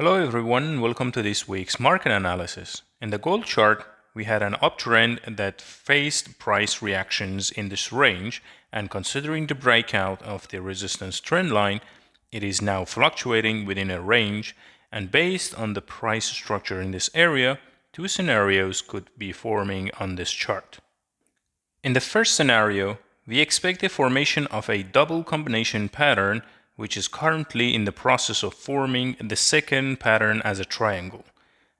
Hello everyone, welcome to this week's market analysis. In the gold chart, we had an uptrend that faced price reactions in this range, and considering the breakout of the resistance trend line, it is now fluctuating within a range, and based on the price structure in this area, two scenarios could be forming on this chart. In the first scenario, we expect the formation of a double combination pattern, which is currently in the process of forming the second pattern as a triangle.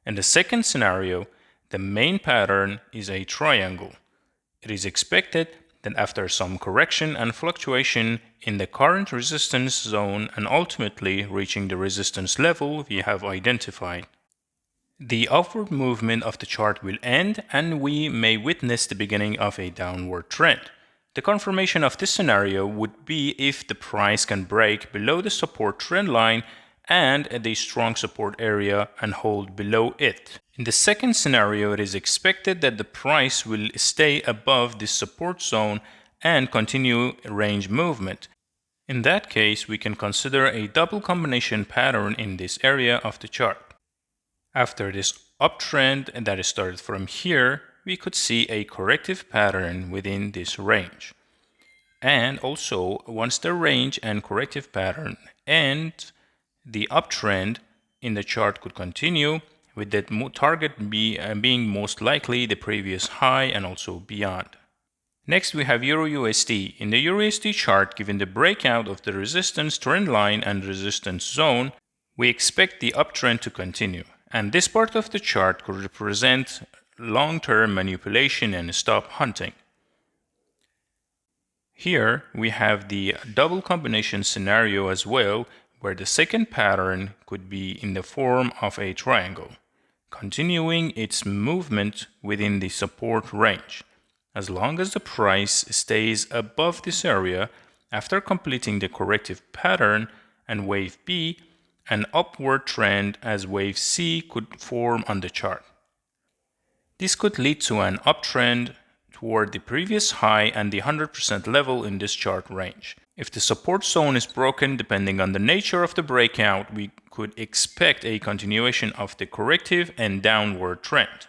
In the second scenario, the main pattern is a triangle. It is expected that after some correction and fluctuation in the current resistance zone and ultimately reaching the resistance level we have identified, the upward movement of the chart will end and we may witness the beginning of a downward trend. The confirmation of this scenario would be if the price can break below the support trend line and the strong support area and hold below it. In the second scenario, it is expected that the price will stay above this support zone and continue range movement. In that case, we can consider a double combination pattern in this area of the chart. After this uptrend that started from here, we could see a corrective pattern within this range. And also, once the range and corrective pattern end, the uptrend in the chart could continue, with that target being most likely the previous high and also beyond. Next, we have EUR/USD. In the EUR/USD chart, given the breakout of the resistance trend line and resistance zone, we expect the uptrend to continue. And this part of the chart could represent long-term manipulation and stop hunting. Here we have the double combination scenario as well, where the second pattern could be in the form of a triangle, continuing its movement within the support range. As long as the price stays above this area after completing the corrective pattern and wave B, an upward trend as wave C could form on the chart. This could lead to an uptrend toward the previous high and the 100% level in this chart range. If the support zone is broken, depending on the nature of the breakout, we could expect a continuation of the corrective and downward trend.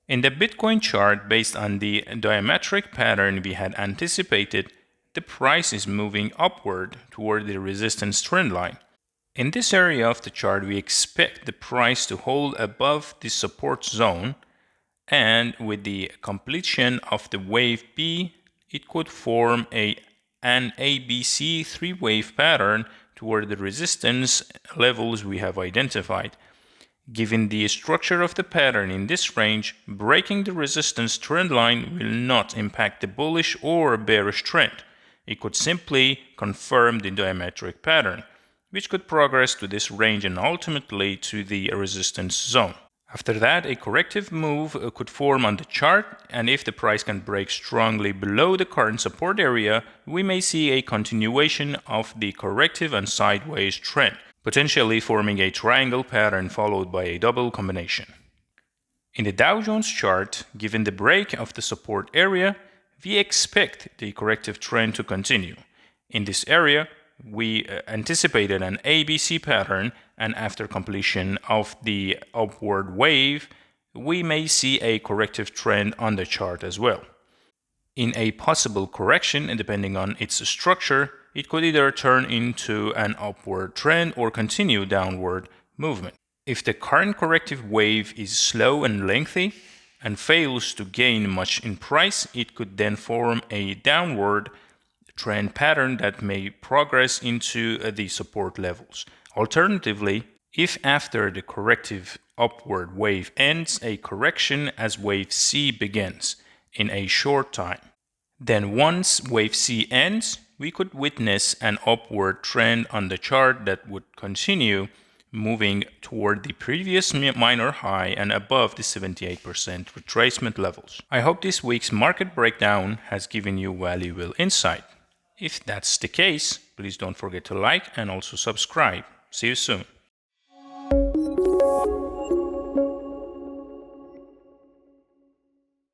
In the Bitcoin chart, based on the diametric pattern we had anticipated, the price is moving upward toward the resistance trend line. In this area of the chart, we expect the price to hold above the support zone, and with the completion of the wave B, it could form an ABC three-wave pattern toward the resistance levels we have identified. Given the structure of the pattern in this range, breaking the resistance trend line will not impact the bullish or bearish trend. It could simply confirm the diametric pattern, which could progress to this range and ultimately to the resistance zone. After that, a corrective move could form on the chart, and if the price can break strongly below the current support area, we may see a continuation of the corrective and sideways trend, potentially forming a triangle pattern followed by a double combination. In the Dow Jones chart, given the break of the support area, we expect the corrective trend to continue. In this area, we anticipated an ABC pattern, and after completion of the upward wave, we may see a corrective trend on the chart as well. In a possible correction, and depending on its structure, it could either turn into an upward trend or continue downward movement. If the current corrective wave is slow and lengthy and fails to gain much in price, it could then form a downward trend pattern that may progress into the support levels. Alternatively, if after the corrective upward wave ends, a correction as wave C begins in a short time, then once wave C ends, we could witness an upward trend on the chart that would continue moving toward the previous minor high and above the 78% retracement levels. I hope this week's market breakdown has given you valuable insight. If that's the case, please don't forget to like and also subscribe. See you soon.